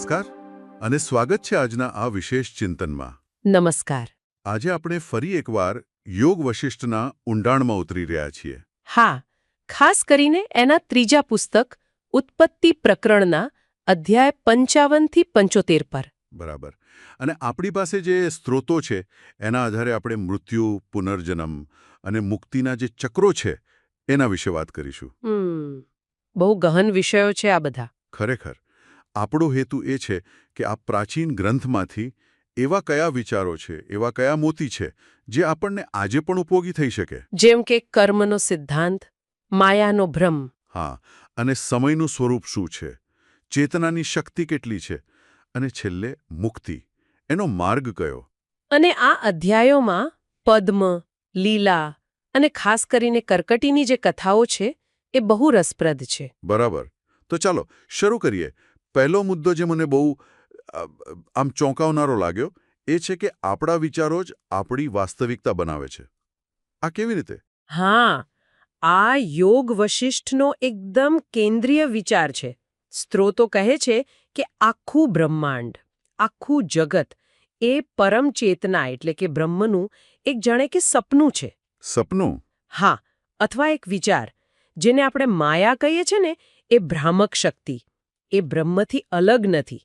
નમસ્કાર અને સ્વાગત છે આજના આ વિશેષ ચિંતનમાં. નમસ્કાર. આજે આપણે ફરી એકવાર યોગ વશિષ્ઠના ઊંડાણમાં ઉતરી રહ્યા છીએ. હા, ખાસ કરીને એના ત્રીજા પુસ્તક ઉત્પત્તિ પ્રકરણના અધ્યાય 55 થી 75 પર. બરાબર. અને આપણી પાસે જે સ્ત્રોતો છે એના આધારે આપણે મૃત્યુ, પુનર્જન્મ અને મુક્તિના જે ચક્રો છે એના વિશે વાત કરીશું. બહુ ગહન વિષયો છે આ બધા. ખરેખર આપણો હેતુ એ છે કે આ પ્રાચીન ગ્રંથમાંથી એવા કયા વિચારો છે, એવા કયા મોતી છે જે આપણને આજે પણ ઉપયોગી થઈ શકે. જેમ કે કર્મનો સિદ્ધાંત, માયાનો ભ્રમ. હા, અને સમયનું સ્વરૂપ શું છે, ચેતનાની શક્તિ કેટલી છે અને છેલ્લે મુક્તિ, એનો માર્ગ કયો. અને આ અધ્યાયોમાં પદ્મ, લીલા અને ખાસ કરીને કર્કટીની જે કથાઓ છે એ બહુ રસપ્રદ છે. બરાબર. તો ચાલો શરૂ કરીએ. પહેલો મુદ્દો જે મને બહુ આમ ચોંકાવનારો લાગ્યો એ છે કે આપણા વિચારો જ આપણી વાસ્તવિકતા બનાવે છે. આ કેવી રીતે? હા, આ યોગ વશિષ્ઠનો એકદમ કેન્દ્રીય વિચાર છે. સ્ત્રોતો કહે છે કે આખું બ્રહ્માંડ, આખું જગત એ પરમ ચેતના એટલે કે બ્રહ્મનું એક જાણે કે સપનું છે. સપનું? હા, અથવા એક વિચાર જેને આપણે માયા કહીએ છીએ ને, એ ભ્રામક શક્તિ. એ બ્રહ્મથી અલગ નથી.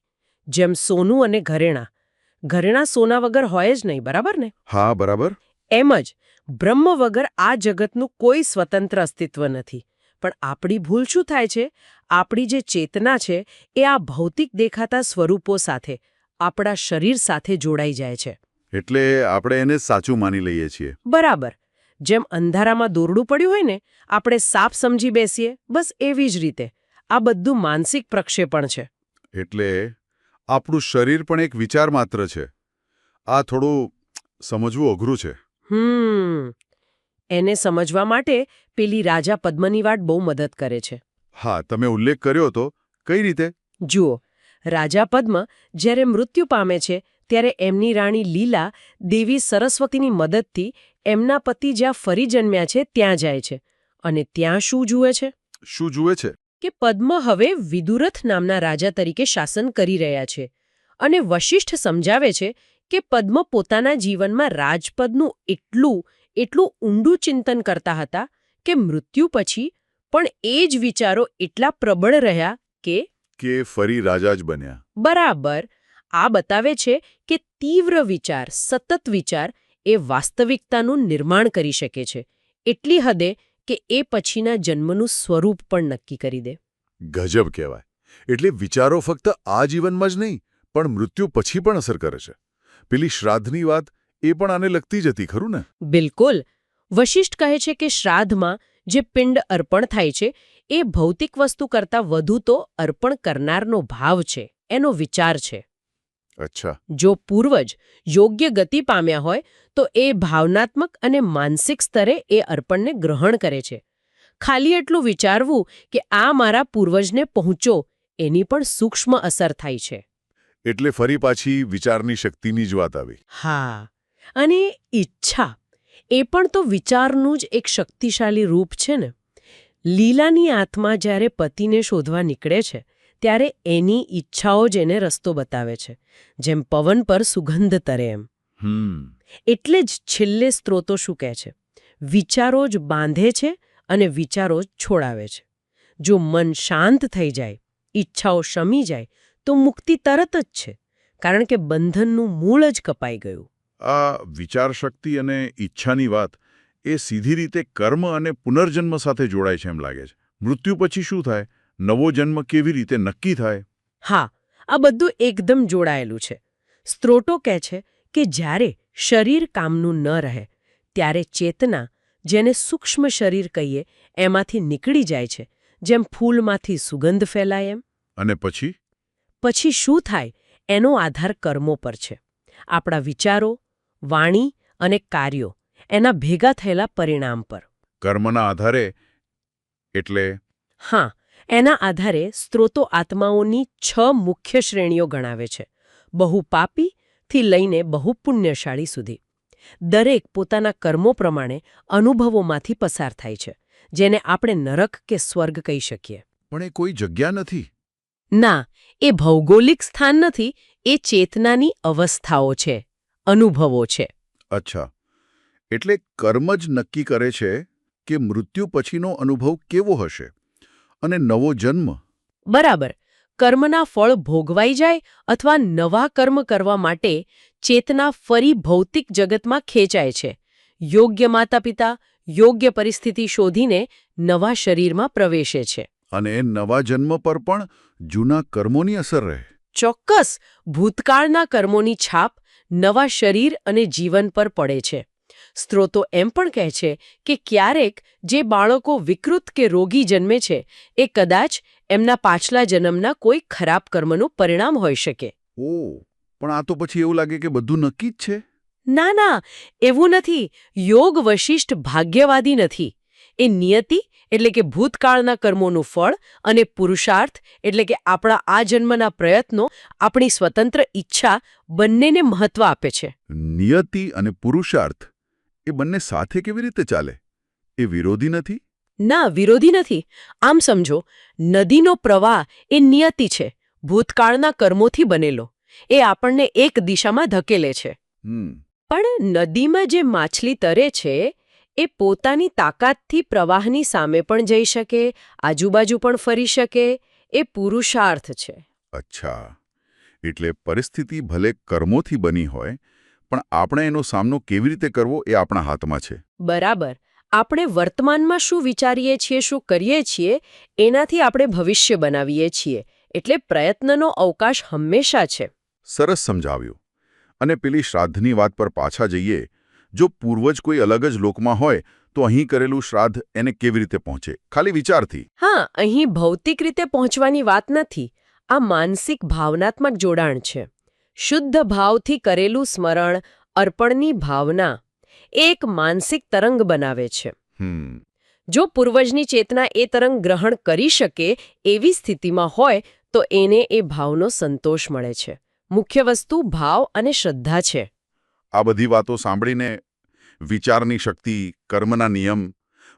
જેમ સોનું અને ઘરેણાં. ઘરેણાં સોના વગર હોય જ નહીં, બરાબર ને? હા, બરાબર. એમ જ બ્રહ્મ વગર આ જગતનું કોઈ સ્વતંત્ર અસ્તિત્વ નથી. પણ આપણી ભૂલ શું થાય છે? આપણી જે ચેતના છે એ આ ભૌતિક દેખાતા સ્વરૂપો સાથે, આપણા શરીર સાથે જોડાઈ જાય છે. એટલે આપણે એને સાચું માની લઈએ છીએ. બરાબર. જેમ અંધારામાં દોરડું પડ્યું હોય ને, આપણે સાપ સમજી બેસીએ, બસ એવી જ રીતે આ બધું માનસિક પ્રક્ષેપણ છે. એટલે આપણું શરીર પણ એક વિચાર માત્ર છે. આ થોડું સમજવું અઘરું છે. એને સમજવા માટે પેલી રાજા પદ્મની વાત બહુ મદદ કરે છે. હા, તમે ઉલ્લેખ કર્યો તો કઈ રીતે? જુઓ, રાજા પદ્મ જ્યારે મૃત્યુ પામે છે ત્યારે એમની રાણી લીલા દેવી સરસ્વતીની મદદથી એમના પતિ જ્યાં ફરી જન્મ્યા છે ત્યાં જાય છે. અને ત્યાં શું જુએ છે? શું જુએ છે? કે પદ્મ હવે વિદુરથ નામના રાજા તરીકે શાસન કરી રહ્યા છે. અને વશિષ્ઠ સમજાવે છે કે પદ્મ પોતાના જીવનમાં રાજપદનું એટલું ઊંડું ચિંતન કરતા હતા કે મૃત્યુ પછી પણ એ જ વિચારો એટલા પ્રબળ રહ્યા કે ફરી રાજા જ બન્યા. બરાબર. આ બતાવે છે કે તીવ્ર વિચાર, સતત વિચાર એ વાસ્તવિકતાનું નિર્માણ કરી શકે છે. એટલી હદે કે એ પછીના જન્મનું સ્વરૂપ પણ નક્કી કરી દે. ગજબ કહેવાય. એટલે વિચારો ફક્ત આ જીવનમાં જ નહીં પણ મૃત્યુ પછી પણ અસર કરે છે. પેલી શ્રાદ્ધની વાત એ પણ આને લગતી જ હતી, ખરું ને? બિલકુલ. વશિષ્ઠ કહે છે કે શ્રાદ્ધમાં જે પિંડ અર્પણ થાય છે એ ભૌતિક વસ્તુ કરતાં વધુ તો અર્પણ કરનારનો ભાવ છે, એનો વિચાર છે. અચ્છા. જો પૂર્વજ યોગ્ય ગતિ પામ્યા હોય તો એ ભાવનાત્મક અને માનસિક સ્તરે એ અર્પણને ગ્રહણ કરે છે. ખાલી એટલું વિચારવું કે આ મારા પૂર્વજને પહોંચો, એની પણ સૂક્ષ્મ અસર થાય છે. એટલે ફરી પાછી વિચારની શક્તિની જ વાત આવી. હા, અને ઈચ્છા એ પણ તો વિચારનું જ એક શક્તિશાળી રૂપ છે ને. લીલાની આત્મા જ્યારે પતિને શોધવા નીકળે છે ત્યારે એની ઈચ્છાઓ જ એને રસ્તો બતાવે છે, જેમ પવન પર સુગંધ તરે એમ. એટલે જ છેલ્લે સ્ત્રોતો શું કહે છે? વિચારો જ બાંધે છે અને વિચારો જ છોડાવે છે. જો મન શાંત થઈ જાય, ઈચ્છાઓ શમી જાય તો મુક્તિ તરત જ છે, કારણ કે બંધનનું મૂળ જ કપાઈ ગયું. આ વિચાર શક્તિ અને ઈચ્છાની વાત એ સીધી રીતે કર્મ અને પુનર્જન્મ સાથે જોડાય છે એમ લાગે છે. મૃત્યુ પછી શું થાય? નવો જન્મ કેવી રીતે નક્કી થાય? હા, આ બધું એકદમ જોડાયેલું છે. સ્ત્રોતો કહે છે કે જ્યારે શરીર કામનું ન રહે ત્યારે ચેતના, જેને સૂક્ષ્મ શરીર કહીએ, એમાંથી નીકળી જાય છે, જેમ ફૂલમાંથી સુગંધ ફેલાય એમ. અને પછી શું થાય એનો આધાર કર્મો પર છે. આપણા વિચારો, વાણી અને કાર્યો, એના ભેગા થયેલા પરિણામ પર. કર્મના આધારે એટલે? હા, એના આધારે સ્ત્રોતો આત્માઓની 6 મુખ્ય શ્રેણીઓ ગણાવે છે, બહુ પાપીથી લઈને બહુ પુણ્યશાળી સુધી. દરેક પોતાના કર્મો પ્રમાણે અનુભવોમાંથી પસાર થાય છે, જેને આપણે નરક કે સ્વર્ગ કહી શકીએ. પણ એ કોઈ જગ્યા નથી. ના, એ ભૌગોલિક સ્થાન નથી, એ ચેતનાની અવસ્થાઓ છે, અનુભવો છે. અચ્છા, એટલે કર્મ જ નક્કી કરે છે કે મૃત્યુ પછીનો અનુભવ કેવો હશે અને નવો જન્મ. બરાબર. કર્મના ફળ ભોગવાઈ જાય અથવા નવા કર્મ કરવા માટે ચેતના ફરી ભૌતિક જગતમાં ખેંચાય છે. યોગ્ય માતાપિતા, યોગ્ય પરિસ્થિતિ શોધીને નવા શરીરમાં પ્રવેશે છે. અને એ નવા જન્મ પર પણ જૂના કર્મોની અસર રહે. ચોક્કસ, ભૂતકાળના કર્મોની છાપ નવા શરીર અને જીવન પર પડે છે. સ્ત્રોતો એમ પણ કહે છે કે ક્યારેક જે બાળકો વિકૃત કે રોગી જન્મે છે એ કદાચ એમના પાછલા જન્મના કોઈ ખરાબ કર્મનું પરિણામ હોઈ શકે. ઓહ, પણ આ તો પછી એવું લાગે કે બધું નક્કી જ છે. ના ના, એવું નથી. યોગ વશિષ્ઠ ભાગ્યવાદી નથી. એ નિયતિ એટલે કે ભૂતકાળના કર્મોનું ફળ અને પુરુષાર્થ એટલે કે આપણા આ જન્મના પ્રયત્નો, આપણી સ્વતંત્ર ઈચ્છા બંનેને મહત્વ આપે છે. નિયતિ અને પુરુષાર્થ એ બંને સાથે કેવી રીતે ચાલે? એ વિરોધી નથી? ના, વિરોધી નથી. આમ સમજો, નદીનો પ્રવાહ એ નિયતિ છે, ભૂતકાળના કર્મોથી બનેલો. એ આપણને એક દિશામાં ધકેલે છે. પણ નદીમાં જે માછલી તરે છે એ પોતાની તાકાતથી પ્રવાહની સામે પણ જઈ શકે, આજુબાજુ પણ ફરી શકે. એ પુરુષાર્થ છે. અચ્છા, એટલે પરિસ્થિતિ ભલે કર્મોથી બની હોય, પણ આપણે એનો સામનો કેવી રીતે કરવો એ આપણા હાથમાં છે. બરાબર. આપણે વર્તમાનમાં શું વિચારીએ છીએ, શું કરીએ છીએ, એનાથી આપણે ભવિષ્ય બનાવીએ છીએ. એટલે પ્રયત્નનો અવકાશ હંમેશા છે. સરસ સમજાવ્યું. અને પેલી શ્રાદ્ધની વાત પર પાછા જઈએ. જો પૂર્વજ કોઈ અલગ જ લોકમાં હોય તો અહીં કરેલું શ્રાદ્ધ એને કેવી રીતે પહોંચે? ખાલી વિચારથી. હા, અહીં ભૌતિક રીતે પહોંચવાની વાત નથી. આ માનસિક ભાવનાત્મક જોડાણ છે. શુદ્ધ ભાવથી કરેલું સ્મરણ, અર્પણની ભાવના એ એક માનસિક તરંગ બનાવે છે. જો પૂર્વજની ચેતના એ તરંગ ગ્રહણ કરી શકે એવી સ્થિતિમાં હોય તો એને એ ભાવનો સંતોષ મળે છે. મુખ્ય વસ્તુ ભાવ અને શ્રદ્ધા છે. આ બધી વાતો સાંભળીને વિચારની શક્તિ, કર્મના નિયમ,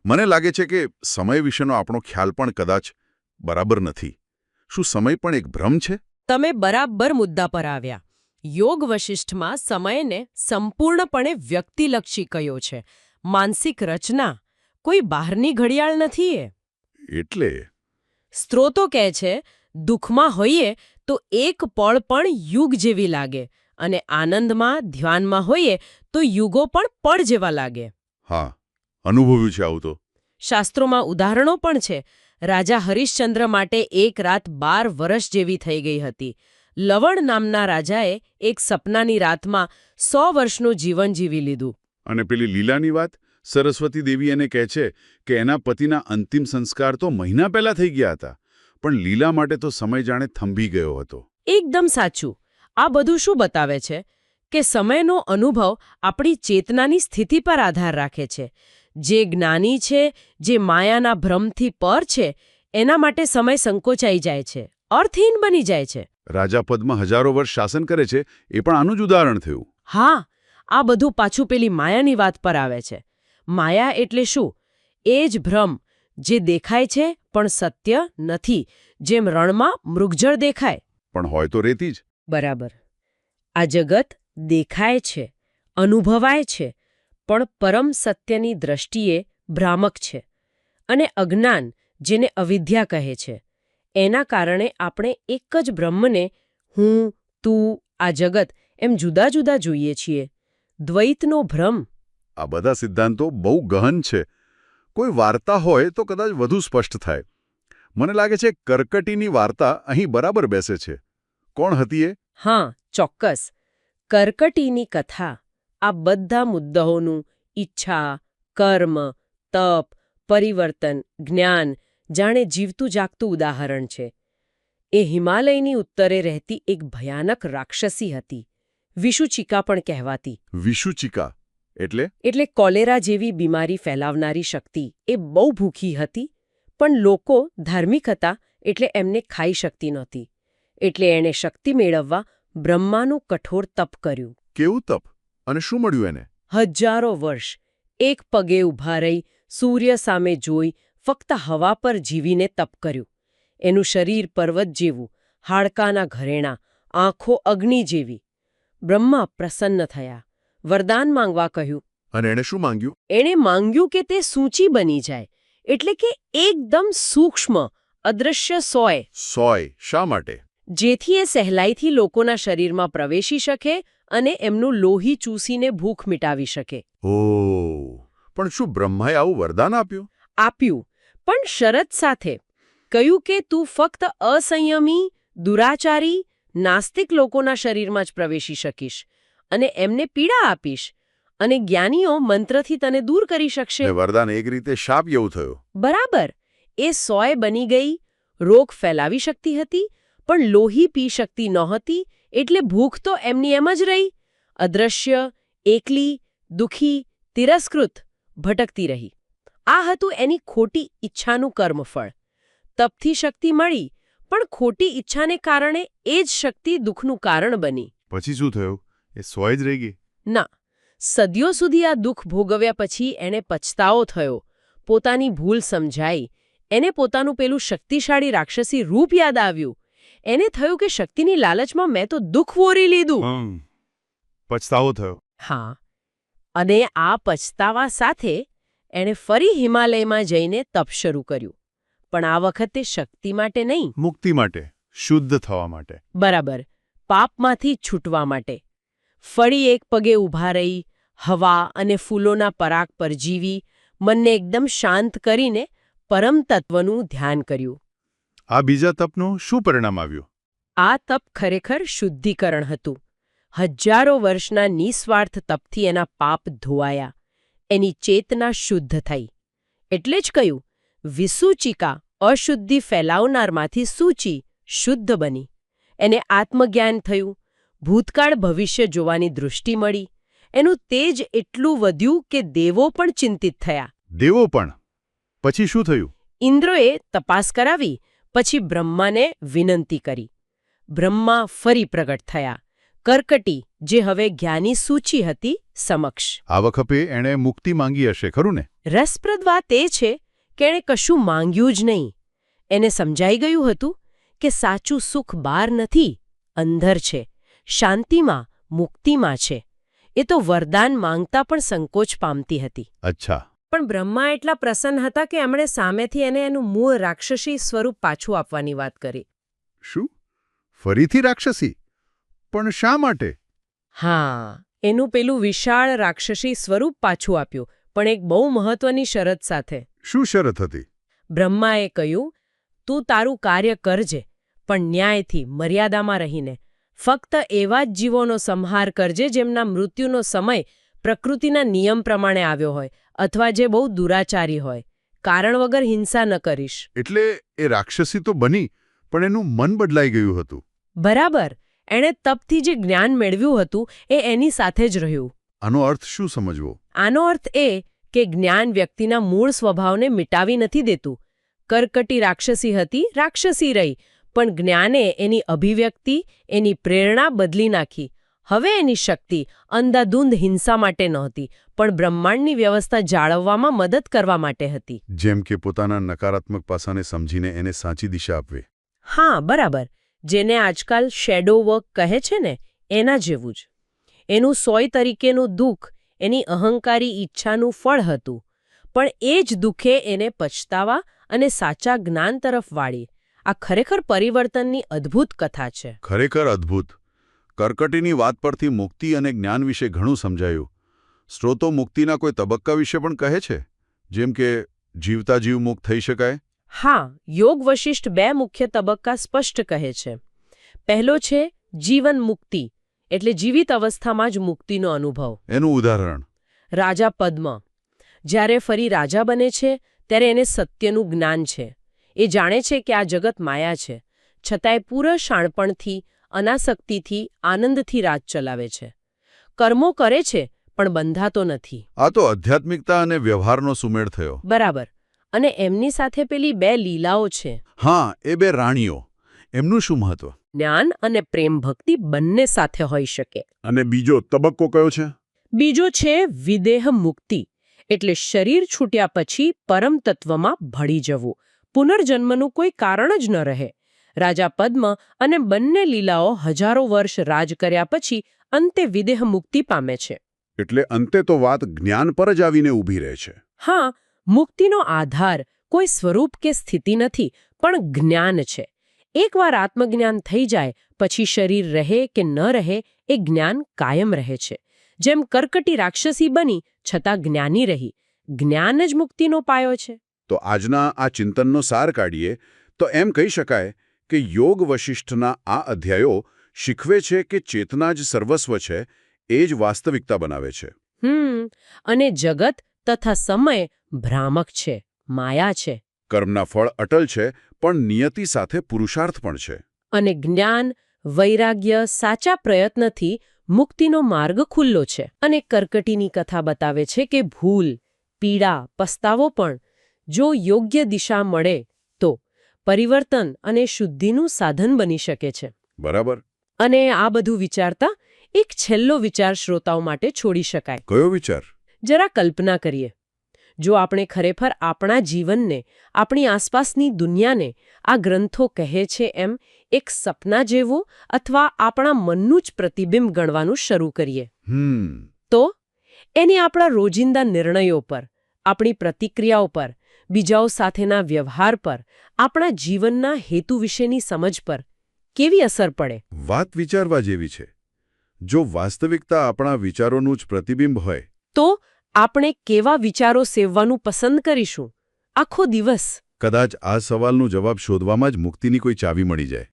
મને લાગે છે કે સમય વિશેનો આપણો ખ્યાલ પણ કદાચ બરાબર નથી. શું સમય પણ એક ભ્રમ છે? તમે બરાબર મુદ્દા પર આવ્યા. યોગ વશિષ્ઠમાં સમયને સંપૂર્ણપણે વ્યક્તિલક્ષી કહ્યો છે. માનસિક રચના, કોઈ બહારની ઘડિયાળ નથી એ. એટલે સ્ત્રોતો કહે છે, દુઃખમાં હોઈએ તો એક પળ પણ યુગ જેવી લાગે અને આનંદમાં, ધ્યાનમાં હોઈએ તો યુગો પણ પળ જેવા લાગે. હા, અનુભવ્યું છે આવું તો. શાસ્ત્રોમાં ઉદાહરણો પણ છે. રાજા હરિશ્ચંદ્ર માટે એક રાત 12 વર્ષ જેવી થઈ ગઈ હતી. લવણ નામના રાજાએ એક સપનાની રાતમાં 100 વર્ષનું જીવન જીવી લીધું. અને પેલી લીલાની વાત? સરસ્વતી દેવી એને કહે છે કે એના પતિના અંતિમ સંસ્કાર તો મહિના પહેલા થઈ ગયા હતા, પણ લીલા માટે તો સમય જાણે થંભી ગયો હતો. એકદમ સાચું. આ બધું શું બતાવે છે કે સમયનો અનુભવ આપણી ચેતનાની સ્થિતિ પર આધાર રાખે છે. જે જ્ઞાની છે, જે માયાના ભ્રમથી પર છે, એના માટે સમય સંકોચાઈ જાય છે, અર્થહીન બની જાય છે. રાજા પદમાં હજારો વર્ષ શાસન કરે છે, એ પણ આનું જ ઉદાહરણ થયું. હા, આ બધું પાછું પેલી માયાની વાત પર આવે છે. માયા એટલે શું? એ જ ભ્રમ જે દેખાય છે પણ સત્ય નથી. જેમ રણમાં મૃગજળ દેખાય પણ હોય તો રેતી જ. બરાબર. આ જગત દેખાય છે, અનુભવાય છે, પણ પરમ સત્યની દ્રષ્ટિએ ભ્રામક છે. અને અજ્ઞાન, જેને અવિદ્યા કહે છે, એના કારણે આપણે એક જ બ્રહ્મને હું, તું, આ જગત એમ જુદા જુદા જોઈએ છીએ. દ્વૈતનો ભ્રમ. આ બધા સિદ્ધાંતો બહુ ગહન છે. કોઈ વાર્તા હોય તો કદાચ વધુ સ્પષ્ટ થાય. મને લાગે છે કર્કટીની વાર્તા અહીં બરાબર બેસે છે. કોણ હતી એ? હા, ચોક્કસ. કર્કટીની કથા આ બધા મુદ્દાઓનું ઈચ્છા, કર્મ, તપ, પરિવર્તન, જ્ઞાન જાણે જીવતું જાગતું ઉદાહરણ છે. એ હિમાલયની ઉત્તરે રહેતી એક ભયાનક રાક્ષસી હતી. વિષુચિકા પણ કહેવાતી. વિષુચિકા એટલે? એટલે કોલેરા જેવી બીમારી ફેલાવનારી શક્તિ. એ બહુ ભૂખી હતી, પણ લોકો ધાર્મિક હતા એટલે એમને ખાઈ શકતી નહોતી. એટલે એણે શક્તિ મેળવવા બ્રહ્માનું કઠોર તપ કર્યું. કેવું તપ? અને શું મળ્યું એને? હજારો વર્ષ એક પગે ઊભા રહી, સૂર્ય સામે જોઈ, ફક્ત હવા પર જીવીને તપ કર્યું. એનું શરીર પર્વત જેવું, હાડકાના ઘરેણાં, આંખો અગ્નિ જેવી. બ્રહ્મા પ્રસન્ન થયા, વરદાન માંગવા કહ્યું. અને એણે શું માંગ્યું? એણે માંગ્યું કે તે સૂચી બની જાય, એટલે કે એકદમ સૂક્ષ્મ, અદૃશ્ય સોય. સોય શા માટે? જેથી એ સહેલાઈથી લોકોના શરીરમાં પ્રવેશી શકે અને એમનું લોહી ચૂસીને ભૂખ મિટાવી શકે. ઓહ, પણ શું બ્રહ્માએ આવું વરદાન આપ્યું? આપ્યું, પણ શરત સાથે. કહ્યું કે તું ફક્ત અસંયમી, દુરાચારી, નાસ્તિક લોકોના શરીરમાં જ પ્રવેશી શકીશ અને એમને પીડા આપીશ, અને જ્ઞાનીઓ મંત્રથી તને દૂર કરી શકશે. ને વરદાન એક રીતે શાપ જેવું થયું. બરાબર. એ સોય બની ગઈ, રોગ ફેલાવી શકતી હતી, પણ લોહી પી શકતી નહોતી, એટલે ભૂખ તો એમની એમ જ રહી. અદૃશ્ય, એકલી, દુઃખી, તિરસ્કૃત, ભટકતી રહી. આ હતું એની ખોટી ઈચ્છાનું કર્મફળ. તપથી શક્તિ મળી, પણ ખોટી ઈચ્છાને કારણે એ જ શક્તિ દુઃખનું કારણ બની. પછી શું થયું? એ સોય જ રહી ગઈ? ના, સદીઓ સુધી આ દુઃખ ભોગવ્યા પછી એને પછતાવો થયો, પોતાની ભૂલ સમજાઈ, એને પોતાનું પેલું શક્તિશાળી રાક્ષસી રૂપ યાદ આવ્યું. એને થયું કે શક્તિની લાલચમાં મેં તો દુઃખ વોરી લીધું. પછતાવો થયો. હા, અને આ પછતાવા સાથે એણે ફરી હિમાલયમાં જઈને તપ શરૂ કર્યું. પણ આ વખતે શક્તિ માટે નહીં. મુક્તિ માટે, શુદ્ધ થવા માટે. બરાબર, પાપમાંથી છૂટવા માટે. ફરી એક પગે ઊભા રહી, હવા અને ફૂલોના પરાગ પર જીવી, મનને એકદમ શાંત કરીને પરમ તત્વનું ધ્યાન કર્યું. આ બીજા તપનું શું પરિણામ આવ્યું? આ તપ ખરેખર શુદ્ધિકરણ હતું. હજારો વર્ષના નિસ્વાર્થ તપથી એના પાપ ધોવાયા, એની ચેતના શુદ્ધ થઈ. એટલે જ કહ્યું, વિસૂચિકા અશુદ્ધિ ફેલાવનારમાંથી સૂચિ શુદ્ધ બની. એને આત્મજ્ઞાન થયું, ભૂતકાળ ભવિષ્ય જોવાની દૃષ્ટિ મળી. એનું તેજ એટલું વધ્યું કે દેવો પણ ચિંતિત થયા. દેવો પણ? પછી શું થયું? ઇન્દ્રએ તપાસ કરાવી, પછી બ્રહ્માને વિનંતી કરી. બ્રહ્મા ફરી પ્રગટ થયા, કર્કટી, જે હવે જ્ઞાની સૂચિ હતી, સમક્ષ. આ વખતે એણે મુક્તિ માંગી હશે, ખરું ને? રસપ્રદ વાત એ છે કે એણે કશું માંગ્યું જ નહીં. એને સમજાઈ ગયું હતું કે સાચું સુખ બહાર નથી, અંદર છે, શાંતિમાં, મુક્તિમાં છે. એ તો વરદાન માંગતા પણ સંકોચ પામતી હતી. અચ્છા. પણ બ્રહ્મા એટલા પ્રસન્ન હતા કે એમણે સામેથી એને એનું મૂળ રાક્ષસી સ્વરૂપ પાછું આપવાની વાત કરી. શું? ફરીથી રાક્ષસી? પણ શા માટે? હા, એનું પેલું વિશાળ રાક્ષસી સ્વરૂપ પાછું આપ્યું, પણ એક બહુ મહત્વની શરત સાથે. શું શરત હતી? બ્રહ્માએ કહ્યું, તું તારું કાર્ય કરજે, પણ ન્યાયથી, મર્યાદામાં રહીને. ફક્ત એવા જ જીવોનો સંહાર કરજે જેમના મૃત્યુનો સમય પ્રકૃતિના નિયમ પ્રમાણે આવ્યો હોય, અથવા જે બહુ દુરાચારી હોય. કારણ વગર હિંસા ન કરીશ. એટલે એ રાક્ષસી તો બની, પણ એનું મન બદલાઈ ગયું હતું. બરાબર. એણે તપથી જે જ્ઞાન મેળવ્યું હતું એ એની સાથે જ રહ્યું. આનો અર્થ શું સમજવો? આનો અર્થ એ કે જ્ઞાન વ્યક્તિના મૂળ સ્વભાવને મિટાવી નથી દેતું. કર્કટી રાક્ષસી હતી, રાક્ષસી રહી, પણ જ્ઞાને એની અભિવ્યક્તિ, એની પ્રેરણા બદલી નાખી. હવે એની શક્તિ અંધાધૂંધ હિંસા માટે નહોતી, પણ બ્રહ્માંડની વ્યવસ્થા જાળવવામાં મદદ કરવા માટે હતી. જેમ કે પોતાના નકારાત્મક પાસાને સમજીને એને સાચી દિશા આપવી. હા, બરાબર. જેને આજકાલ શેડો વર્ક કહે છે ને, એના જેવું જ. એનું સોય તરીકેનું દુઃખ એની અહંકારી ઈચ્છાનું ફળ હતું, પણ એ જ દુઃખે એને પછતાવા અને સાચા જ્ઞાન તરફ વાળી. આ ખરેખર પરિવર્તનની અદ્ભુત કથા છે. ખરેખર અદ્ભુત. કર્કટીની વાત પરથી મુક્તિ અને જ્ઞાન વિશે ઘણું સમજાયું. સ્ત્રોતો મુક્તિના કોઈ તબક્કા વિશે પણ કહે છે, જેમ કે જીવતા જીવ મુક્ત થઈ શકાય? હા, યોગ વશિષ્ઠ 2 મુખ્ય તબક્કા સ્પષ્ટ કહે છે. પહેલો છે જીવન મુક્તિ, એટલે જીવિત અવસ્થામાં જ મુક્તિનો અનુભવ. એનું ઉદાહરણ? રાજા પદ્મ. જ્યારે ફરી રાજા બને છે ત્યારે એને સત્યનું જ્ઞાન છે. એ જાણે છે કે આ જગત માયા છે, છતાંય પૂરા શાણપણથી, અનાસક્તિથી, આનંદથી રાજ ચલાવે છે. કર્મો કરે છે પણ બંધાતો નથી. આ તો આધ્યાત્મિકતા અને વ્યવહારનો સુમેળ થયો. બરાબર. અને એમની સાથે પેલી 2 લીલાઓ છે. હા, એ 2 રાણીઓ. એમનું શું મહત્વ? જ્ઞાન અને પ્રેમ ભક્તિ બંને સાથે હોઈ શકે. અને બીજો તબક્કો કયો છે? બીજો છે વિદેહ મુક્તિ, એટલે શરીર છૂટ્યા પછી પરમ તત્વમાં ભળી જવું. પુનર્જન્મનું કોઈ કારણ જ ન રહે. રાજા પદ્મ અને બંને લીલાઓ હજારો વર્ષ રાજ કર્યા પછી અંતે વિદેહ મુક્તિ પામે છે. એટલે અંતે તો વાત જ્ઞાન પર જ આવીને ઊભી રહે છે. હા, મુક્તિનો આધાર કોઈ સ્વરૂપ કે સ્થિતિ નથી, પણ જ્ઞાન છે. એકવાર આત્મજ્ઞાન થઈ જાય પછી શરીર રહે કે ન રહે એ જ્ઞાન કાયમ રહે છે. જેમ કર્કટી રાક્ષસી બની છતાં જ્ઞાની રહી. જ્ઞાન જ મુક્તિનો પાયો છે. તો આજના આ ચિંતનનો સાર કાઢીએ તો એમ કહી શકાય કે યોગ વશિષ્ઠના આ અધ્યાયો શીખવે છે કે ચેતના જ સર્વસ્વ છે, એ જ વાસ્તવિકતા બનાવે છે. અને જગત તથા સમય ભ્રામક છે, માયા છે. કર્મના ફળ અટલ છે, પણ નિયતિ સાથે પુરુષાર્થ પણ છે. અને જ્ઞાન, વૈરાગ્ય, સાચા પ્રયત્નથી મુક્તિનો માર્ગ ખુલ્લો છે. અને કર્કટીની કથા બતાવે છે કે ભૂલ, પીડા, પસ્તાવો પણ જો યોગ્ય દિશા મળે તો પરિવર્તન અને શુદ્ધિનું સાધન બની શકે છે. બરાબર. અને આ બધું વિચારતા એક છેલ્લો વિચાર શ્રોતાઓ માટે છોડી શકાય. કયો વિચાર? જરા કલ્પના કરીએ. જો આપણે ખરેખર આપણા જીવનને, આપણી આસપાસની દુનિયાને આ ગ્રંથો કહે છે એમ એક સપના જેવું અથવા આપણા મનનું જ પ્રતિબિંબ ગણવાનું શરૂ કરીએ, તો એને આપણા રોજિંદા નિર્ણયો પર, આપણી પ્રતિક્રિયાઓ પર, બીજાઓ સાથેના વ્યવહાર પર, આપણા જીવનના હેતુ વિશેની સમજ પર કેવી અસર પડે? વાત વિચારવા જેવી છે. જો વાસ્તવિકતા આપણા વિચારોનું જ પ્રતિબિંબ હોય તો આપણે કેવા વિચારો સેવવાનું પસંદ કરીશું આખો દિવસ? કદાચ આ સવાલનો જવાબ શોધવામાં જ મુક્તિની કોઈ ચાવી મળી જાય.